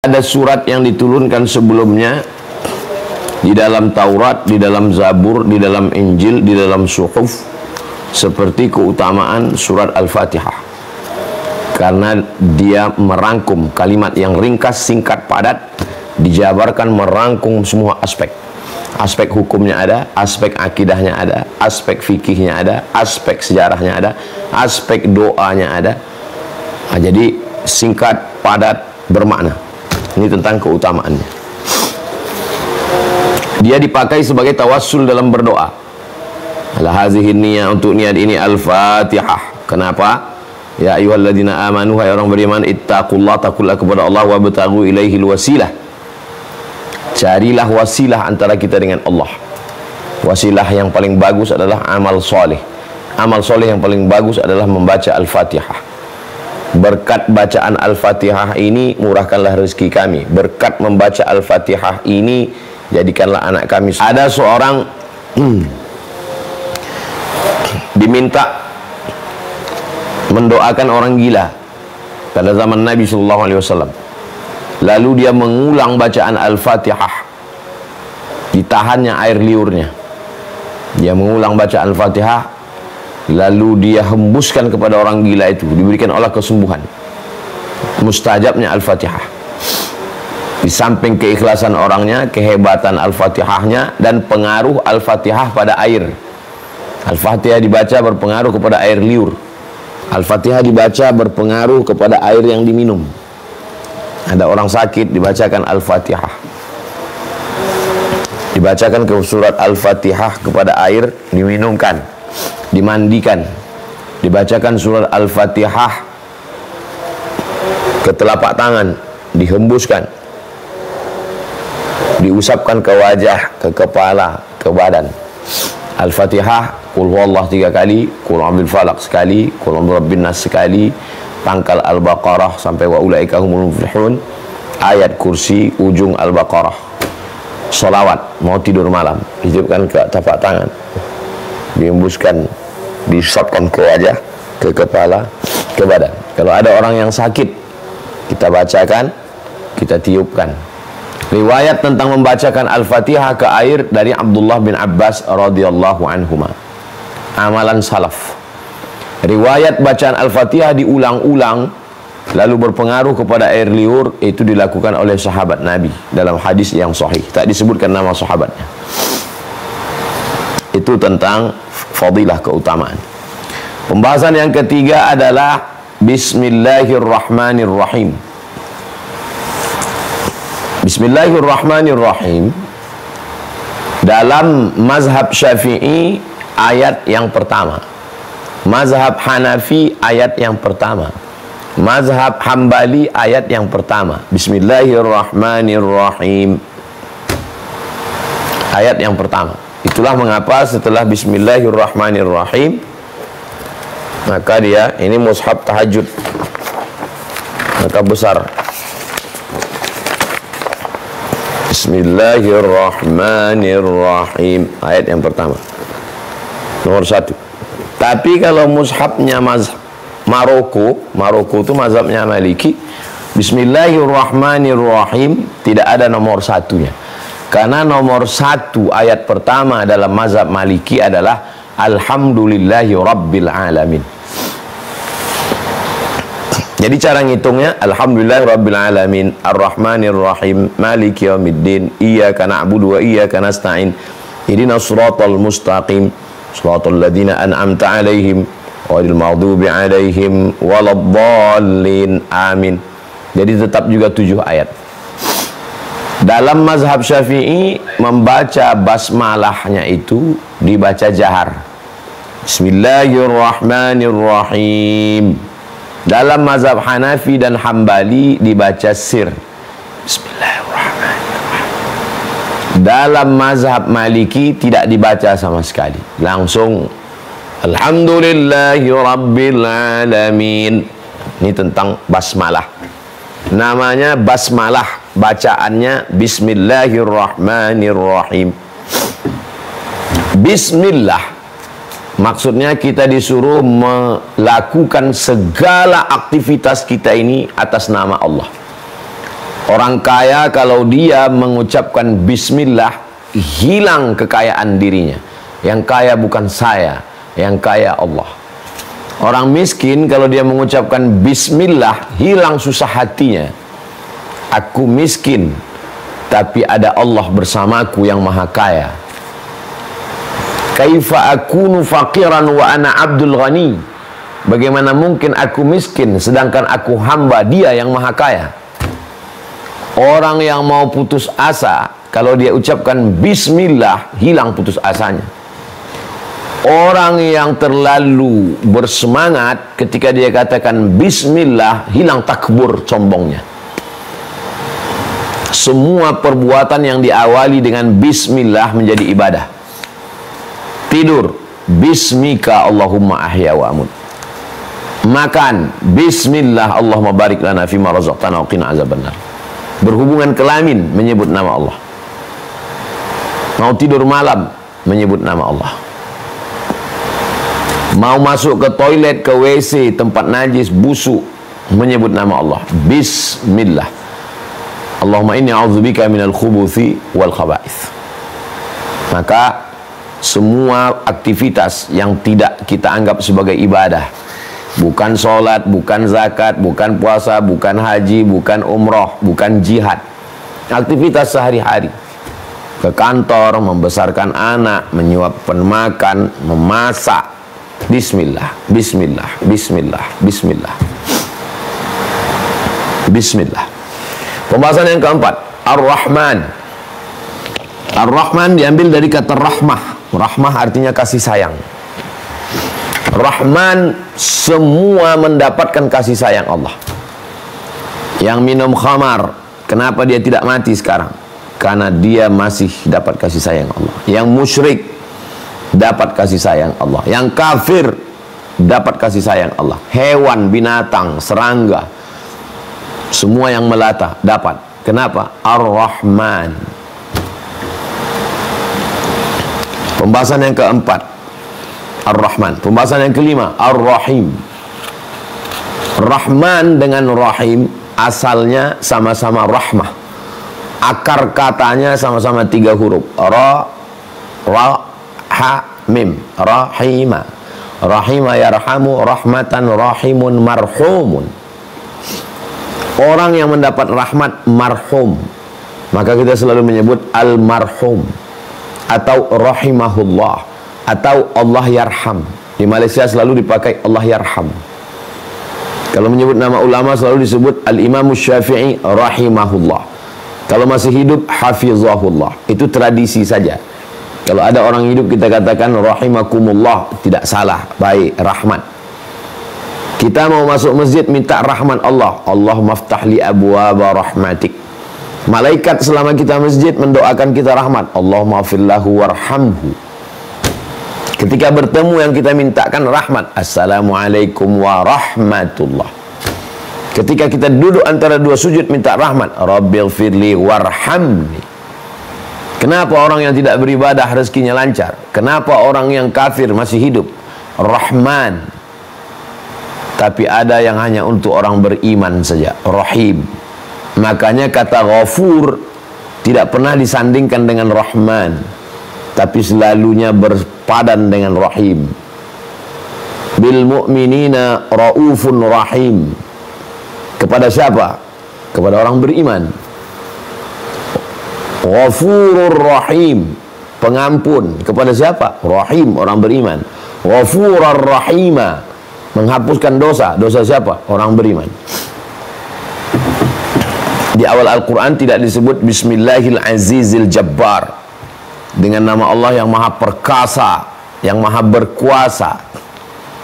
Ada surat yang diturunkan sebelumnya di dalam Taurat, di dalam Zabur, di dalam Injil, di dalam Suhuf, seperti keutamaan surat Al-Fatihah, karena dia merangkum kalimat yang ringkas, singkat, padat, dijabarkan, merangkum semua aspek. Aspek hukumnya ada, aspek akidahnya ada, aspek fikihnya ada, aspek sejarahnya ada, aspek doanya ada. Nah, jadi singkat, padat, bermakna. Ini tentang keutamaannya. Dia dipakai sebagai tawassul dalam berdoa. Ala hazihi niyah, untuk niat ini Al-Fatihah. Kenapa? Ya ayyuhalladzina amanu, hai orang beriman, ittaqullah, takutlah kepada Allah, wabtaghu ilaihil wasilah. Carilah wasilah antara kita dengan Allah. Wasilah yang paling bagus adalah amal soleh. Amal soleh yang paling bagus adalah membaca Al-Fatihah. Berkat bacaan Al-Fatihah ini murahkanlah rezeki kami. Berkat membaca Al-Fatihah ini jadikanlah anak kami. Ada seorang diminta mendoakan orang gila pada zaman Nabi SAW. Lalu dia mengulang bacaan Al-Fatihah, ditahannya air liurnya. Dia mengulang bacaan Al-Fatihah, lalu dia hembuskan kepada orang gila itu, diberikan Allah kesembuhan. Mustajabnya Al-Fatihah. Di samping keikhlasan orangnya, kehebatan Al-Fatihahnya, dan pengaruh Al-Fatihah pada air. Al-Fatihah dibaca berpengaruh kepada air liur. Al-Fatihah dibaca berpengaruh kepada air yang diminum. Ada orang sakit, dibacakan Al-Fatihah. Dibacakan ke surat Al-Fatihah kepada air, diminumkan, dimandikan. Dibacakan surat Al-Fatihah ke telapak tangan, dihembuskan, diusapkan ke wajah, ke kepala, ke badan. Al-Fatihah, Qul huwallah 3 kali, Qul a'udzu falaq sekali, Qul a'udzu birabbin nas sekali, pangkal Al-Baqarah sampai wa ulaika humul muflihun, ayat kursi ujung Al-Baqarah. Salawat mau tidur malam, ditiupkan ke telapak tangan, dihembuskan, diusapkan ke wajah, ke kepala, ke badan. Kalau ada orang yang sakit, kita bacakan, kita tiupkan. Riwayat tentang membacakan Al-Fatihah ke air dari Abdullah bin Abbas radhiyallahu anhuma. Amalan salaf. Riwayat bacaan Al-Fatihah diulang-ulang lalu berpengaruh kepada air liur, itu dilakukan oleh sahabat Nabi dalam hadis yang sahih. Tak disebutkan nama sahabatnya. Itu tentang fadilah, keutamaan. Pembahasan yang ketiga adalah Bismillahirrahmanirrahim. Bismillahirrahmanirrahim dalam mazhab Syafi'i ayat yang pertama, mazhab Hanafi ayat yang pertama, mazhab Hambali ayat yang pertama. Bismillahirrahmanirrahim, ayat yang pertama. Itulah mengapa setelah Bismillahirrahmanirrahim, maka dia, ini mushaf tahajud, maka besar. Bismillahirrahmanirrahim, ayat yang pertama, nomor 1. Tapi kalau mushafnya mazhab Maroko itu mazhabnya Maliki, Bismillahirrahmanirrahim tidak ada nomor 1-nya. Karena nomor 1 ayat pertama dalam mazhab Maliki adalah Alhamdulillahi Rabbil Alamin. Jadi cara ngitungnya, Alhamdulillahi Rabbil Alamin, Ar-Rahmanir-Rahim, Maliki Yaumiddin, Iyyaka na'budu wa iyyaka nasta'in, Ihdinas siratal mustaqim, siratal ladzina an'amta 'alaihim, ghairil maghdubi 'alaihim waladdallin. Amin. Jadi tetap juga 7 ayat. Dalam mazhab Syafi'i, membaca basmalahnya itu dibaca jahar. Bismillahirrahmanirrahim. Dalam mazhab Hanafi dan Hambali dibaca sir, Bismillahirrahmanirrahim. Dalam mazhab Maliki tidak dibaca sama sekali, langsung Alhamdulillahi Rabbil Alamin. Ini tentang basmalah. Namanya basmalah, bacaannya Bismillahirrahmanirrahim. Bismillah maksudnya kita disuruh melakukan segala aktivitas kita ini atas nama Allah. Orang kaya kalau dia mengucapkan bismillah, hilang kekayaan dirinya. Yang kaya bukan saya, yang kaya Allah. Orang miskin kalau dia mengucapkan bismillah, hilang susah hatinya. Aku miskin, tapi ada Allah bersamaku yang maha kaya. Kaifa akunu faqiran wa ana abdul ghani. Bagaimana mungkin aku miskin sedangkan aku hamba Dia yang maha kaya. Orang yang mau putus asa, kalau dia ucapkan bismillah, hilang putus asanya. Orang yang terlalu bersemangat ketika dia katakan bismillah, hilang takbur, sombongnya. Semua perbuatan yang diawali dengan bismillah menjadi ibadah. Tidur, bismika Allahumma ahya wa amut. Makan, bismillah Allahumma barik lana fima razaqtana wa qina azabannar. Berhubungan kelamin, menyebut nama Allah. Mau tidur malam, menyebut nama Allah. Mau masuk ke toilet, ke WC, tempat najis, busuk, menyebut nama Allah. Bismillah. Allahumma inni a'udzubika minal khubuthi wal khaba'ith. Maka semua aktivitas yang tidak kita anggap sebagai ibadah, bukan sholat, bukan zakat, bukan puasa, bukan haji, bukan umroh, bukan jihad, aktivitas sehari-hari, ke kantor, membesarkan anak, menyuapkan makan, memasak, bismillah, bismillah, bismillah, bismillah, bismillah. Pembahasan yang keempat, Ar-Rahman. Ar-Rahman diambil dari kata rahmah. Rahmah artinya kasih sayang. Rahman, semua mendapatkan kasih sayang Allah. Yang minum khamar, kenapa dia tidak mati sekarang? Karena dia masih dapat kasih sayang Allah. Yang musyrik dapat kasih sayang Allah. Yang kafir dapat kasih sayang Allah. Hewan, binatang, serangga, semua yang melata dapat. Kenapa? Ar-Rahman. Pembahasan yang keempat, Ar-Rahman. Pembahasan yang kelima, Ar-Rahim. Rahman dengan Rahim asalnya sama-sama rahmah. Akar katanya sama-sama 3 huruf. Ra, ha, mim. Rahima. Rahima yarhamu rahmatan rahimun marhumun. Orang yang mendapat rahmat marhum, maka kita selalu menyebut al-marhum atau rahimahullah atau Allah yarham. Di Malaysia selalu dipakai Allah yarham. Kalau menyebut nama ulama selalu disebut Al-Imam Syafi'i rahimahullah. Kalau masih hidup hafizahullah. Itu tradisi saja. Kalau ada orang hidup kita katakan rahimakumullah, tidak salah, baik, rahmat. Kita mau masuk masjid minta rahmat Allah. Allahumma ftahli abwaaba rahmatik. Malaikat selama kita masjid mendoakan kita rahmat. Allahumma afillahu warhamhu. Ketika bertemu yang kita mintakan rahmat. Assalamualaikum warahmatullah. Ketika kita duduk antara 2 sujud minta rahmat. Rabbighfirli warhamni. Kenapa orang yang tidak beribadah rezekinya lancar? Kenapa orang yang kafir masih hidup? Rahman. Tapi ada yang hanya untuk orang beriman saja. Rahim. Makanya kata Ghafur tidak pernah disandingkan dengan Rahman, tapi selalunya berpadan dengan Rahim. Bil mu'minina raufun rahim. Kepada siapa? Kepada orang beriman. Ghafurur rahim, pengampun. Kepada siapa? Rahim, orang beriman. Ghafurur rahima, menghapuskan dosa. Dosa siapa? Orang beriman. Di awal Al-Quran tidak disebut Bismillahil Azizil Jabbar, dengan nama Allah yang maha perkasa, yang maha berkuasa.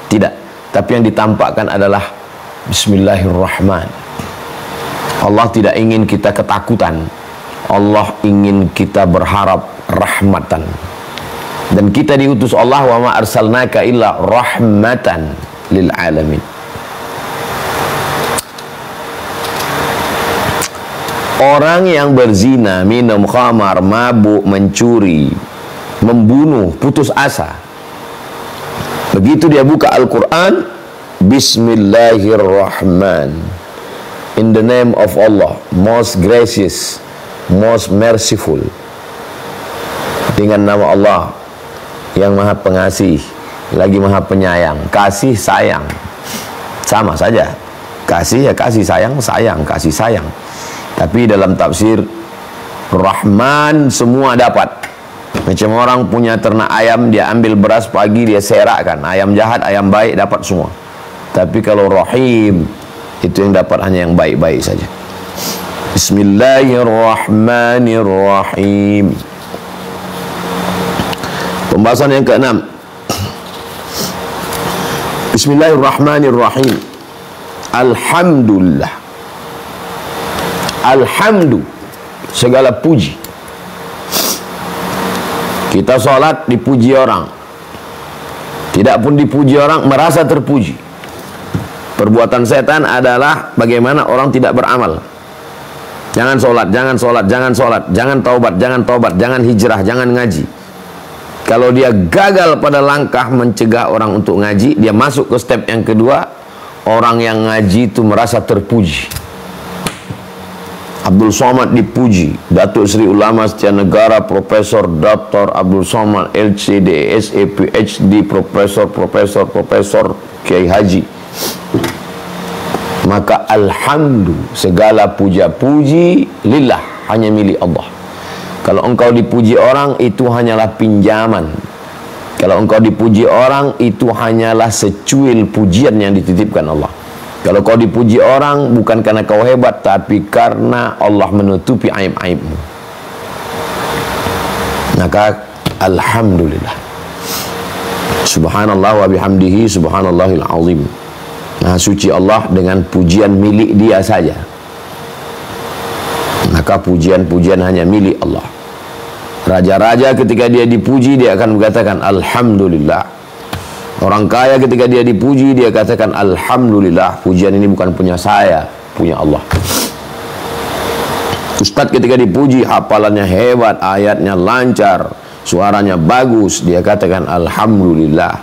Tidak. Tapi yang ditampakkan adalah Bismillahirrahman. Allah tidak ingin kita ketakutan. Allah ingin kita berharap rahmatan. Dan kita diutus Allah, wa ma arsalnaka illa rahmatan lil alamin. Orang yang berzina, minum khamar, mabuk, mencuri, membunuh, putus asa. Begitu dia buka Al-Quran, Bismillahirrahman. In the name of Allah, most gracious, most merciful. Dengan nama Allah yang maha pengasih, lagi maha penyayang. Kasih, sayang, sama saja. Kasih ya kasih, sayang, sayang, kasih, sayang. Tapi dalam tafsir Rahman semua dapat. Macam orang punya ternak ayam, dia ambil beras pagi, dia serakkan. Ayam jahat, ayam baik dapat semua. Tapi kalau Rahim, itu yang dapat hanya yang baik-baik saja. Bismillahirrahmanirrahim. Pembahasan yang ke-6. Bismillahirrahmanirrahim. Alhamdulillah. Alhamdu, segala puji. Kita solat dipuji orang, tidak pun dipuji orang, merasa terpuji. Perbuatan setan adalah bagaimana orang tidak beramal. Jangan solat, jangan solat, jangan solat, jangan taubat, jangan taubat, jangan hijrah, jangan ngaji. Kalau dia gagal pada langkah mencegah orang untuk ngaji, dia masuk ke step yang kedua. Orang yang ngaji itu merasa terpuji. Abdul Somad dipuji, Datuk Seri Ulama Setia Negara, Profesor Dr. Abdul Somad, LCD, SA, PhD, Profesor Kiai Haji. Maka alhamdulillah, segala puja-puji lillah, hanya milik Allah. Kalau engkau dipuji orang, itu hanyalah pinjaman. Kalau engkau dipuji orang, itu hanyalah secuil pujian yang dititipkan Allah. Kalau kau dipuji orang, bukan karena kau hebat, tapi karena Allah menutupi aib-aibmu. Maka alhamdulillah. Subhanallah wa bihamdihi, subhanallahil azim. Nah, suci Allah dengan pujian milik dia saja. Maka pujian-pujian hanya milik Allah. Raja-raja ketika dia dipuji, dia akan mengatakan alhamdulillah. Orang kaya ketika dia dipuji, dia katakan alhamdulillah, pujian ini bukan punya saya, punya Allah. Ustadz ketika dipuji, hafalannya hebat, ayatnya lancar, suaranya bagus, dia katakan alhamdulillah,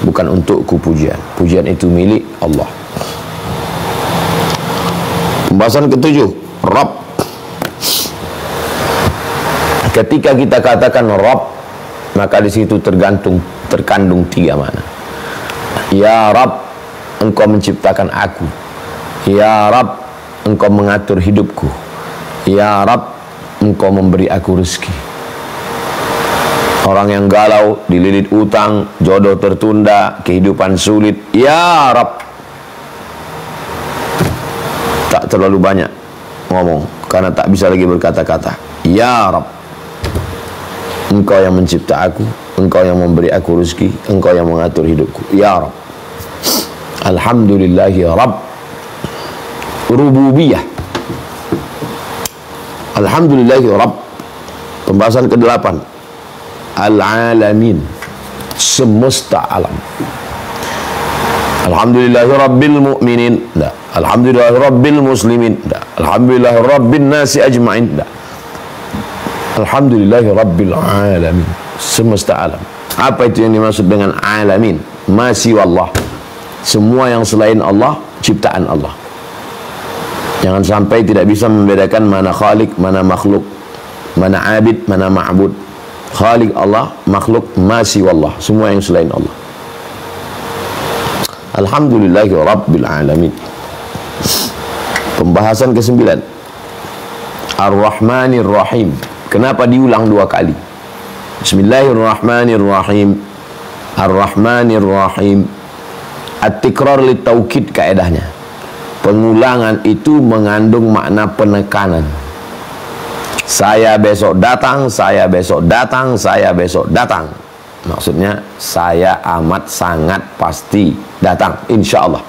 bukan untukku pujian. Pujian itu milik Allah. Pembahasan ke-7, Rabb. Ketika kita katakan Rabb, maka di situ terkandung 3 makna. Ya Rabb, engkau menciptakan aku. Ya Rabb, engkau mengatur hidupku. Ya Rabb, engkau memberi aku rezeki. Orang yang galau, dililit utang, jodoh tertunda, kehidupan sulit, ya Rabb. Tak terlalu banyak ngomong, karena tak bisa lagi berkata-kata. Ya Rabb, engkau yang mencipta aku, engkau yang memberi aku rezeki, engkau yang mengatur hidupku. Ya Rabb. Alhamdulillahi Rabb. Rububiyah. Alhamdulillahi Rabb. Pembahasan ke-8. Al-alamin. Semesta alam. Alhamdulillahi Rabbil mu'minin. Tidak. Alhamdulillahi Rabbil muslimin. Tidak. Alhamdulillahi Rabbin nasi ajma'in. Tidak. Alhamdulillahi Rabbil alamin. Semesta alam. Apa itu yang dimaksud dengan alamin? Masih Allah. Semua yang selain Allah, ciptaan Allah. Jangan sampai tidak bisa membedakan mana khalik, mana makhluk, mana abid, mana ma'bud. Khalik Allah, makhluk masih Allah. Semua yang selain Allah. Alhamdulillahi Rabbil alamin. Pembahasan ke-9. Ar-Rahmanir Rahim. Kenapa diulang 2 kali? Bismillahirrahmanirrahim. Ar-Rahmanir Rahim. At-tikrar li taukid kaedahnya. Pengulangan itu mengandung makna penekanan. Saya besok datang, saya besok datang, saya besok datang. Maksudnya saya amat sangat pasti datang, insya Allah.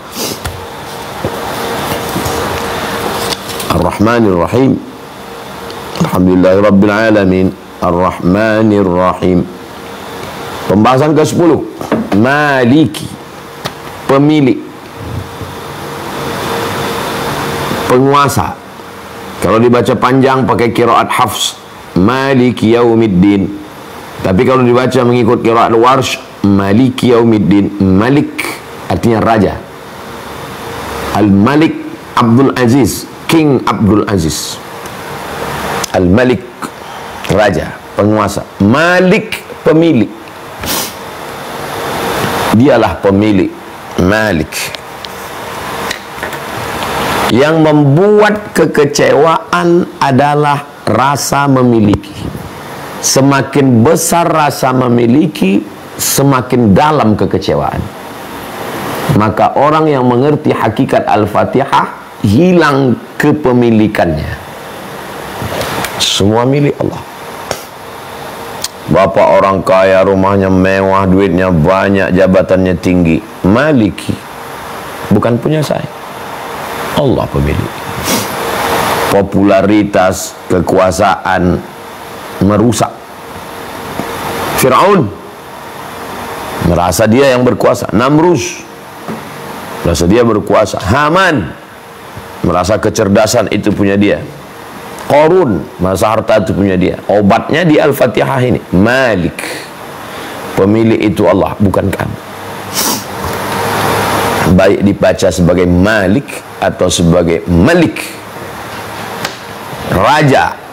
Ar-Rahmanir Rahim. Alhamdulillahi Rabbil Alamin. Ar-Rahmanir Rahim. Pembahasan ke-10. Maliki. Pemilik, penguasa. Kalau dibaca panjang pakai qiraat Hafs, Maliki Yaumiddin. Tapi kalau dibaca mengikut qiraat Warsh, Maliki Yaumiddin. Malik artinya raja. Al-Malik Abdul Aziz, King Abdul Aziz. Al-Malik, raja, penguasa. Malik, pemilik. Dialah pemilik. Malik. Yang membuat kekecewaan adalah rasa memiliki. Semakin besar rasa memiliki, semakin dalam kekecewaan. Maka orang yang mengerti hakikat Al-Fatihah, hilang kepemilikannya. Semua milik Allah. Bapak orang kaya, rumahnya mewah, duitnya banyak, jabatannya tinggi. Maliki, bukan punya saya. Allah pemilik. Popularitas, kekuasaan merusak. Fir'aun merasa dia yang berkuasa. Namrus merasa dia berkuasa. Haman merasa kecerdasan itu punya dia. Qarun merasa harta itu punya dia. Obatnya di Al-Fatihah ini. Malik, pemilik itu Allah, bukan kamu. Baik dibaca sebagai Malik atau sebagai Malik. Raja.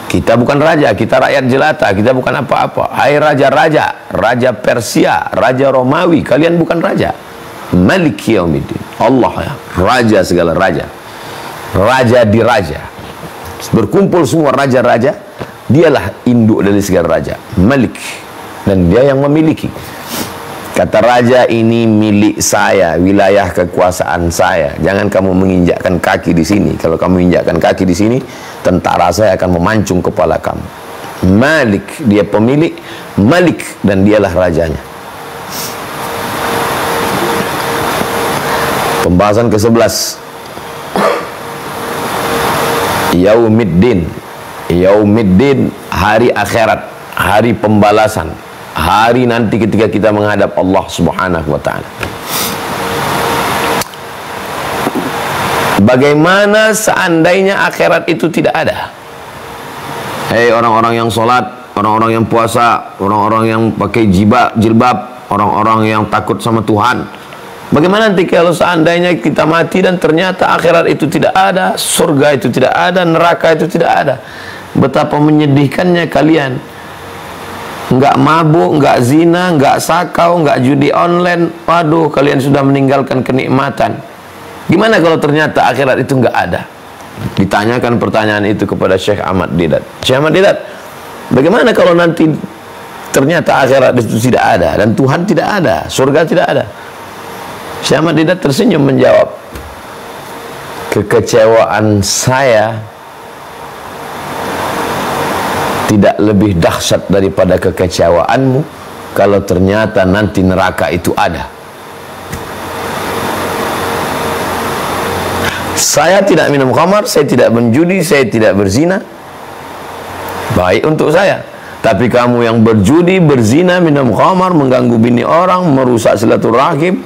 Kita bukan raja, kita rakyat jelata, kita bukan apa-apa. Hai raja-raja, raja Persia, raja Romawi, kalian bukan raja. Malik Yaumiddin, Allah ya, raja segala raja. Raja di raja. Berkumpul semua raja-raja, dialah induk dari segala raja. Malik, dan dia yang memiliki. Kata raja, ini milik saya, wilayah kekuasaan saya. Jangan kamu menginjakkan kaki di sini. Kalau kamu injakkan kaki di sini, tentara saya akan memancung kepala kamu. Malik, dia pemilik. Malik, dan dialah rajanya. Pembahasan ke-11. Yaumiddin. Yaumiddin, hari akhirat, hari pembalasan. Hari nanti ketika kita menghadap Allah Subhanahu wa ta'ala. Bagaimana seandainya akhirat itu tidak ada? Hei orang-orang yang sholat, orang-orang yang puasa, orang-orang yang pakai jilbab, orang-orang yang takut sama Tuhan. Bagaimana nanti kalau seandainya kita mati dan ternyata akhirat itu tidak ada, surga itu tidak ada, neraka itu tidak ada? Betapa menyedihkannya kalian. Enggak mabuk, enggak zina, enggak sakau, enggak judi online. Waduh, kalian sudah meninggalkan kenikmatan. Gimana kalau ternyata akhirat itu enggak ada? Ditanyakan pertanyaan itu kepada Syekh Ahmad Didat. Syekh Ahmad Didat, bagaimana kalau nanti ternyata akhirat itu tidak ada dan Tuhan tidak ada, surga tidak ada? Syekh Ahmad Didat tersenyum menjawab, kekecewaan saya tidak lebih dahsyat daripada kekecewaanmu kalau ternyata nanti neraka itu ada. Saya tidak minum khamar, saya tidak menjudi, saya tidak berzina. Baik untuk saya. Tapi kamu yang berjudi, berzina, minum khamar, mengganggu bini orang, merusak silaturahim,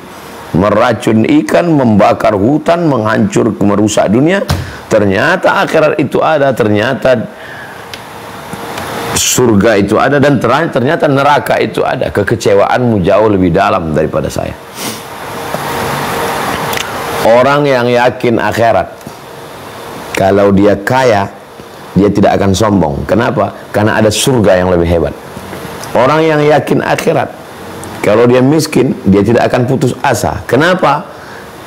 meracun ikan, membakar hutan, menghancur, merusak dunia. Ternyata akhirat itu ada, ternyata surga itu ada, dan ternyata neraka itu ada. Kekecewaanmu jauh lebih dalam daripada saya. Orang yang yakin akhirat, kalau dia kaya, dia tidak akan sombong. Kenapa? Karena ada surga yang lebih hebat. Orang yang yakin akhirat, kalau dia miskin, dia tidak akan putus asa. Kenapa?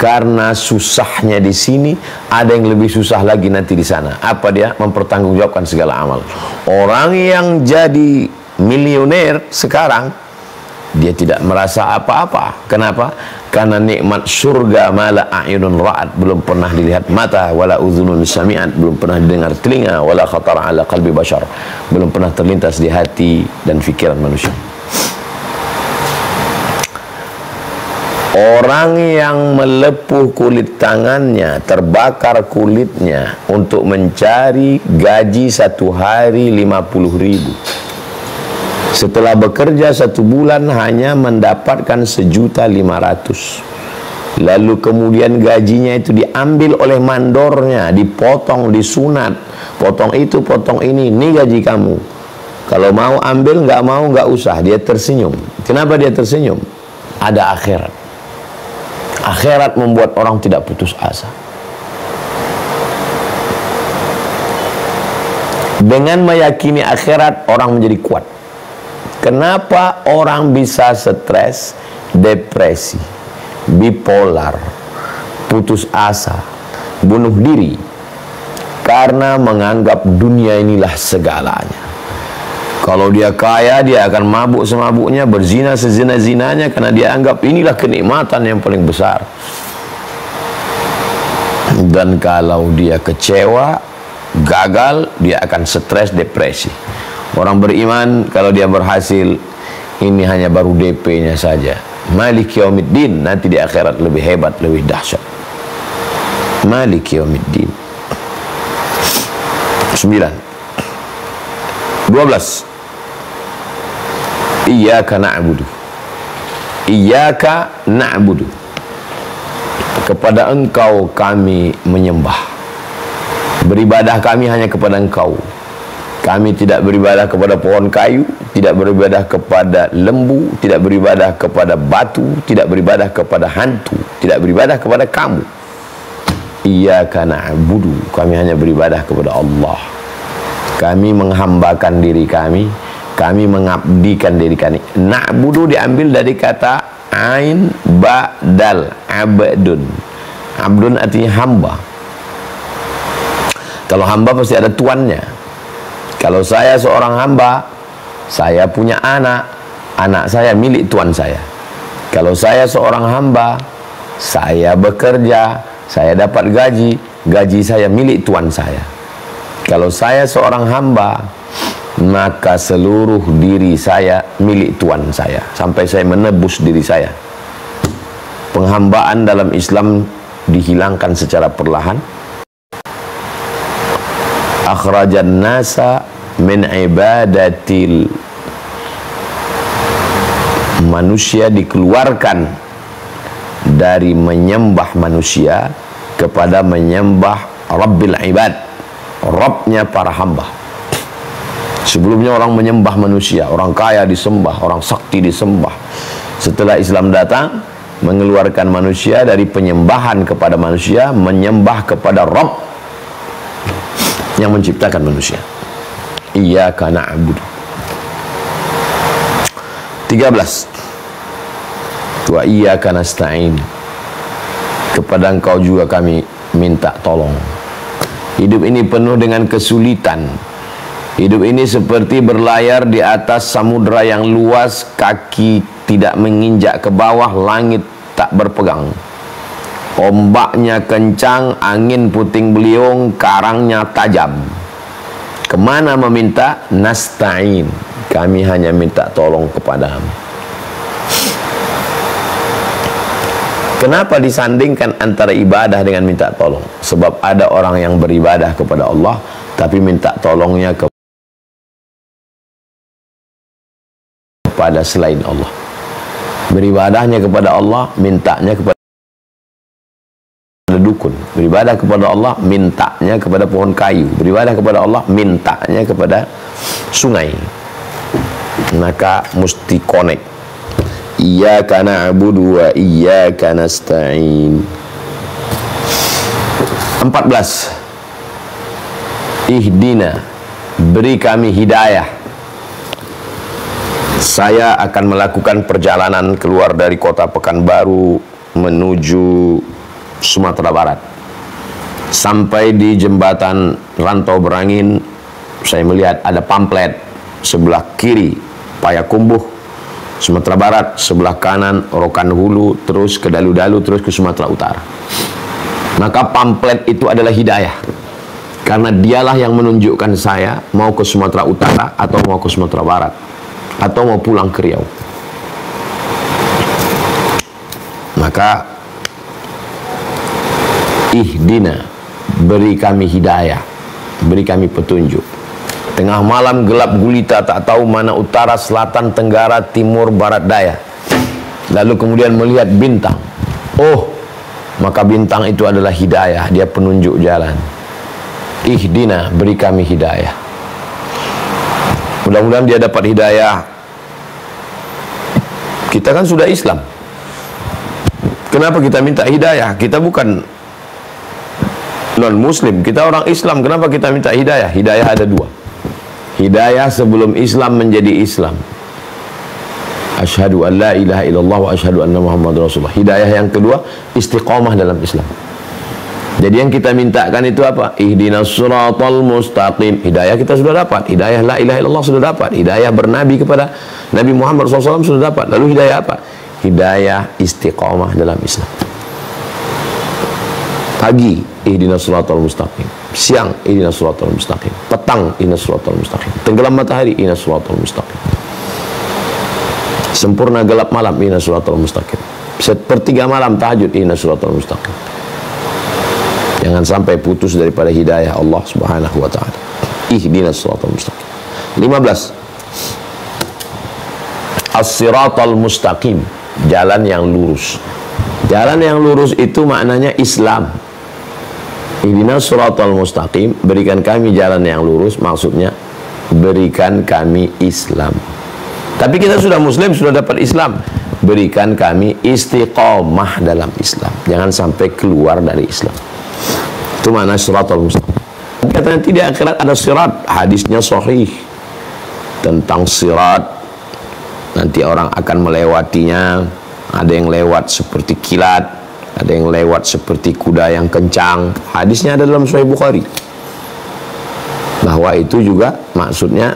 Karena susahnya di sini, ada yang lebih susah lagi nanti di sana. Apa dia? Mempertanggungjawabkan segala amal. Orang yang jadi milioner sekarang, dia tidak merasa apa-apa. Kenapa? Karena nikmat surga mala a'yunun ra'at, belum pernah dilihat mata, wala udhunun sami'at, belum pernah didengar telinga, wala khatar ala qalbi bashar, belum pernah terlintas di hati dan fikiran manusia. Orang yang melepuh kulit tangannya, terbakar kulitnya untuk mencari gaji satu hari 50.000. Setelah bekerja 1 bulan hanya mendapatkan 1.500.000. Lalu kemudian gajinya itu diambil oleh mandornya, dipotong, disunat. Potong itu, potong ini gaji kamu. Kalau mau ambil, nggak mau nggak usah. Dia tersenyum. Kenapa dia tersenyum? Ada akhirat. Akhirat membuat orang tidak putus asa. Dengan meyakini akhirat, orang menjadi kuat. Kenapa orang bisa stres, depresi, bipolar, putus asa, bunuh diri? Karena menganggap dunia inilah segalanya. Kalau dia kaya, dia akan mabuk semabuknya, berzina sezina-zinanya, karena dia anggap inilah kenikmatan yang paling besar. Dan kalau dia kecewa, gagal, dia akan stres, depresi. Orang beriman kalau dia berhasil, ini hanya baru DP-nya saja. Malik Yaumiddin, nanti di akhirat lebih hebat, lebih dahsyat. Malik Yaumiddin. 9. 12. Iyyaka na'budu. Iyyaka na'budu. Kepada Engkau kami menyembah. Beribadah kami hanya kepada Engkau. Kami tidak beribadah kepada pohon kayu, tidak beribadah kepada lembu, tidak beribadah kepada batu, tidak beribadah kepada hantu, tidak beribadah kepada kamu. Iyyaka na'budu, kami hanya beribadah kepada Allah. Kami menghambakan diri kami mengabdikan diri kami. Na'budu diambil dari kata ain ba'dal abdun. Abdun artinya hamba. Kalau hamba pasti ada tuannya. Kalau saya seorang hamba, saya punya anak, anak saya milik tuan saya. Kalau saya seorang hamba, saya bekerja, saya dapat gaji, gaji saya milik tuan saya. Kalau saya seorang hamba, maka seluruh diri saya milik tuan saya, sampai saya menebus diri saya. Penghambaan dalam Islam dihilangkan secara perlahan. Akhrajan nasa min ibadatil, manusia dikeluarkan dari menyembah manusia kepada menyembah Rabbil Ibad, Rabbnya para hamba. Sebelumnya orang menyembah manusia, orang kaya disembah, orang sakti disembah. Setelah Islam datang, mengeluarkan manusia dari penyembahan kepada manusia, menyembah kepada Rabb yang menciptakan manusia. Iyyaka na'budu. 13. Wa iyyaka nasta'in. Kepada Engkau juga kami minta tolong. Hidup ini penuh dengan kesulitan. Hidup ini seperti berlayar di atas samudera yang luas, kaki tidak menginjak ke bawah, langit tak berpegang. Ombaknya kencang, angin puting beliung, karangnya tajam. Kemana meminta? Nasta'in, kami hanya minta tolong kepadamu. Kenapa disandingkan antara ibadah dengan minta tolong? Sebab ada orang yang beribadah kepada Allah, tapi minta tolongnya kepada selain Allah. Beribadahnya kepada Allah, mintanya kepada dukun. Beribadah kepada Allah, mintanya kepada pohon kayu. Beribadah kepada Allah, mintanya kepada sungai. Maka mesti connect. Iyyaka na'budu wa iyyaka nasta'in. 14. Ihdina, beri kami hidayah. Saya akan melakukan perjalanan keluar dari kota Pekanbaru menuju Sumatera Barat. Sampai di jembatan Rantau Berangin, saya melihat ada pamflet sebelah kiri Payakumbuh Sumatera Barat, sebelah kanan Rokan Hulu, terus ke Dalu-Dalu, terus ke Sumatera Utara. Maka pamflet itu adalah hidayah, karena dialah yang menunjukkan saya mau ke Sumatera Utara atau mau ke Sumatera Barat, atau mau pulang ke Riau. Maka ihdina, beri kami hidayah, beri kami petunjuk. Tengah malam gelap gulita, tak tahu mana utara, selatan, tenggara, timur, barat, daya. Lalu kemudian melihat bintang. Oh, maka bintang itu adalah hidayah, dia penunjuk jalan. Ihdina, beri kami hidayah. Mudah-mudahan dia dapat hidayah. Kita kan sudah Islam. Kenapa kita minta hidayah? Kita bukan non-muslim, kita orang Islam. Kenapa kita minta hidayah? Hidayah ada dua. Hidayah sebelum Islam menjadi Islam. Asyhadu an la ilaha illallah wa asyhadu anna Muhammadar Rasulullah. Hidayah yang kedua, istiqamah dalam Islam. Jadi yang kita mintakan itu apa? Ihdinas siratal mustaqim. Hidayah kita sudah dapat. Hidayah la ilaha illallah sudah dapat. Hidayah bernabi kepada Nabi Muhammad SAW sudah dapat. Lalu hidayah apa? Hidayah istiqamah dalam Islam. Pagi, ihdinas siratal mustaqim. Siang, ihdinas siratal mustaqim. Petang, ihdinas siratal mustaqim. Tenggelam matahari, ihdinas siratal mustaqim. Sempurna gelap malam, ihdinas siratal mustaqim. Sepertiga malam tahajud, ihdinas siratal mustaqim. Jangan sampai putus daripada hidayah Allah Subhanahu wa taala. Ihdinas siratal mustaqim. 15. As-siratal mustaqim, jalan yang lurus. Jalan yang lurus itu maknanya Islam. Ihdinas siratal mustaqim, berikan kami jalan yang lurus, maksudnya berikan kami Islam. Tapi kita sudah muslim, sudah dapat Islam. Berikan kami istiqamah dalam Islam. Jangan sampai keluar dari Islam. Itu makna siratal mustaqim. Katanya tidak, akhirat ada sirat. Hadisnya sahih tentang sirat. Nanti orang akan melewatinya. Ada yang lewat seperti kilat, ada yang lewat seperti kuda yang kencang. Hadisnya ada dalam Sahih Bukhari. Bahwa itu juga maksudnya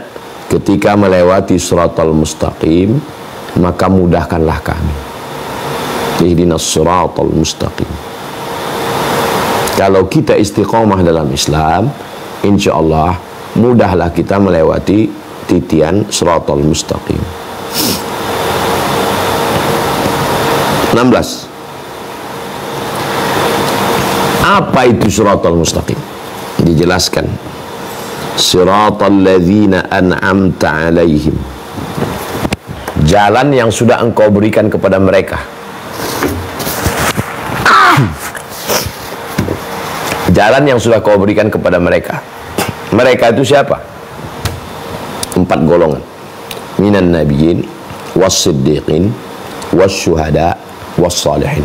ketika melewati siratal mustaqim, maka mudahkanlah kami. Ihdinas siratal mustaqim. Kalau kita istiqamah dalam Islam, insya Allah mudahlah kita melewati titian siratal mustaqim. 16. Apa itu siratal mustaqim? Dijelaskan. Siratal ladzina an'amta alaihim. Jalan yang sudah engkau berikan kepada mereka. Jalan yang sudah kau berikan kepada mereka. Mereka itu siapa? 4 golongan. Minan nabiyyin was-siddiqin was-syuhada was-salihin.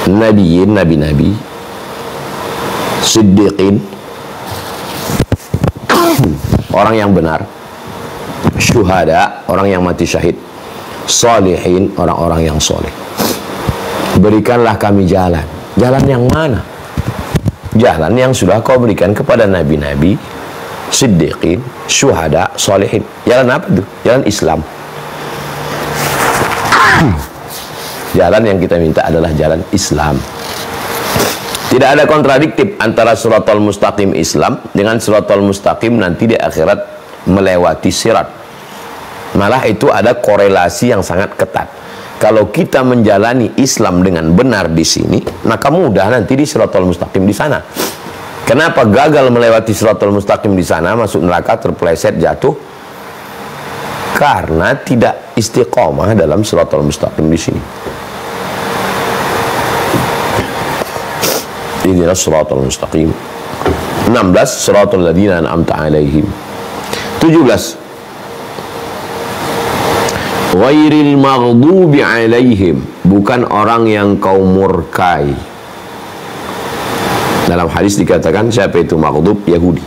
Nabiyyin, nabi-nabi. Siddiqin, orang yang benar. Syuhada, orang yang mati syahid. Salihin, orang-orang yang soleh. Berikanlah kami jalan. Jalan yang mana? Jalan yang sudah kau berikan kepada nabi-nabi, siddiqin, syuhada, salihin. Jalan apa itu? Jalan Islam. Jalan yang kita minta adalah jalan Islam. Tidak ada kontradiktif antara siratal mustaqim Islam dengan siratal mustaqim nanti di akhirat melewati sirat. Malah itu ada korelasi yang sangat ketat. Kalau kita menjalani Islam dengan benar di sini, maka mudah nanti di siratal mustaqim di sana. Kenapa gagal melewati siratal mustaqim di sana, masuk neraka, terpeleset, jatuh? Karena tidak istiqomah dalam siratal mustaqim di sini. Ihdinas siratal mustaqim. 16. Siratal ladzina an'amta alaihim. 17. Ghairil maghdubi alaihim, bukan orang yang kau murkai. Dalam hadis dikatakan siapa itu maghdub? Yahudi.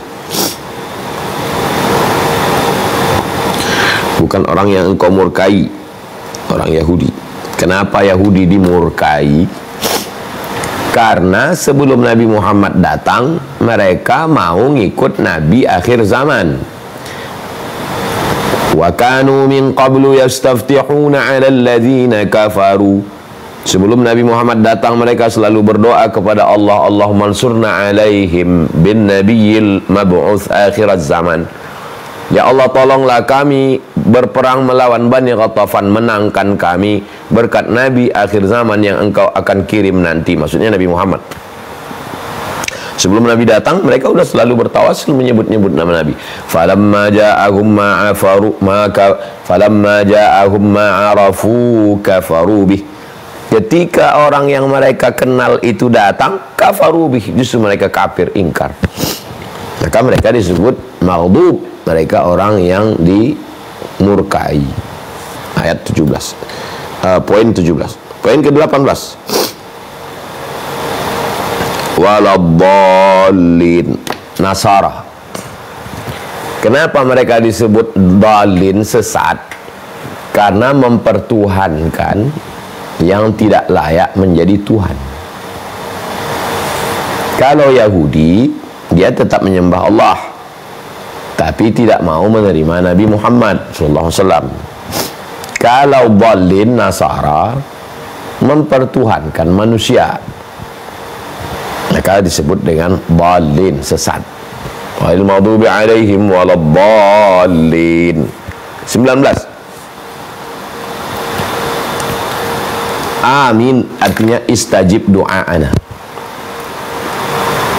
Bukan orang yang engkau murkai, orang Yahudi. Kenapa Yahudi dimurkai? Karena sebelum Nabi Muhammad datang, mereka mau ngikut Nabi akhir zaman. Wa kanu min qablu yastaftihuna 'alal ladzina kafaru. Sebelum Nabi Muhammad datang, mereka selalu berdoa kepada Allah, Allahumma ansurna 'alaihim bin nabiyil mab'uts akhiraz zaman. Ya Allah, tolonglah kami berperang melawan Bani Ghatafan, menangkan kami berkat Nabi akhir zaman yang engkau akan kirim nanti. Maksudnya Nabi Muhammad. Sebelum Nabi datang, mereka sudah selalu bertawasul menyebut-nyebut nama Nabi. Falamma ja'ahum ma'arafu kafaru bih. Ketika orang yang mereka kenal itu datang, kafaru bih, justru mereka kafir, ingkar. Maka mereka disebut maghdub, mereka orang yang dimurkai. Ayat 17. Poin 17. Poin ke-18. Waladdallin, Nasara. Kenapa mereka disebut dhalin, sesat? Karena mempertuhankan yang tidak layak menjadi Tuhan. Kalau Yahudi, dia tetap menyembah Allah, tapi tidak mau menerima Nabi Muhammad SAW. Kalau dhalin, Nasara, mempertuhankan manusia, maka disebut dengan dhalin, sesat. Wal maghdubi alaihim waladdallin. 19. Amin artinya istajib du'aana.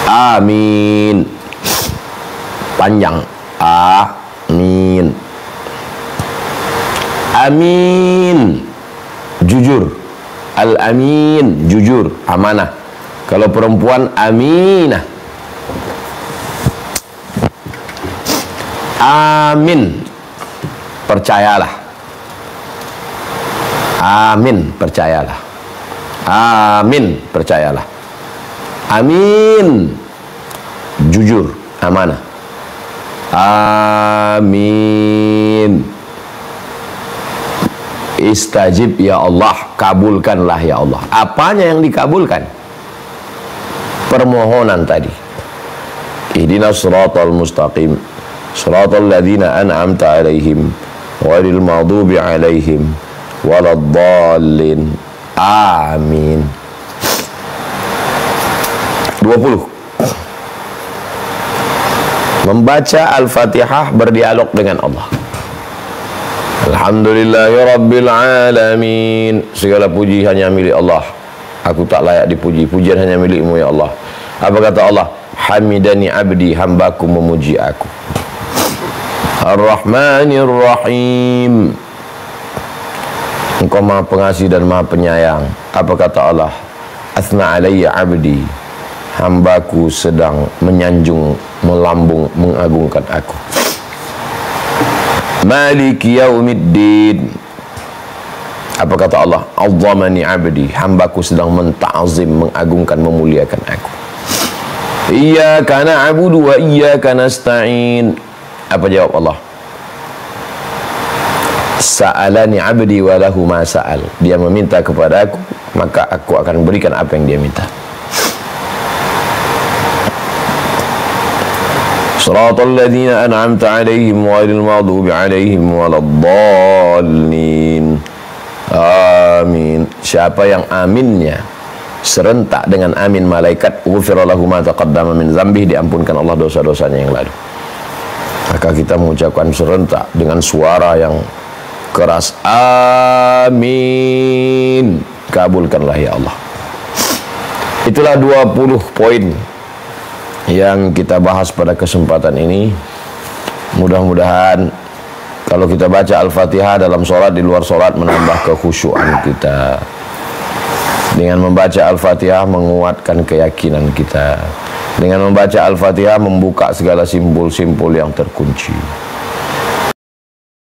Amin panjang, amin. Amin jujur, al-amin jujur, amanah. Kalau perempuan aminah. Amin percayalah. Amin percayalah. Amin percayalah. Amin jujur, amanah. Amin istajib ya Allah, kabulkanlah ya Allah. Apanya yang dikabulkan? Permohonan tadi. Ihdinas siratal mustaqim, siratal ladzina an'amta alaihim ghairil maghdubi alaihim waladdallin. Amin. 20. Membaca Al-Fatihah berdialog dengan Allah. Alhamdulillahirabbil alamin. Segala puji hanya milik Allah. Aku tak layak dipuji, pujian hanya milik-Mu ya Allah. Apa kata Allah? Hamidani abdi, hambaku memuji aku. Ar-Rahmanir Rahim. Engkau Maha Pengasih dan Maha Penyayang. Apa kata Allah? Asna alayya abdi, hambaku sedang menyanjung, melambung, mengagungkan aku. Maliki yaumiddin. Apa kata Allah? Azzamani abdi, hambaku sedang menta'zim, mengagungkan, memuliakan aku. Iyyaka na'budu wa iyyaka nasta'in. Apa jawab Allah? Sa'alani abdi wa lahu ma sa'al. Dia meminta kepada aku, maka aku akan berikan apa yang dia minta. Shiratal ladzina an'amta 'alaihim ghairil maghdubi 'alaihim waladdallin. Amin. Siapa yang aminnya serentak dengan amin malaikat, ghufira lahu ma taqaddama min dzambihi, diampunkan Allah dosa-dosanya yang lalu. Maka kita mengucapkan serentak dengan suara yang keras, amin. Kabulkanlah ya Allah. Itulah 20 poin yang kita bahas pada kesempatan ini. Mudah-mudahan kalau kita baca Al-Fatihah dalam sholat, di luar sholat, menambah kekhusyuan kita. Dengan membaca Al-Fatihah menguatkan keyakinan kita. Dengan membaca Al-Fatihah membuka segala simpul-simpul yang terkunci.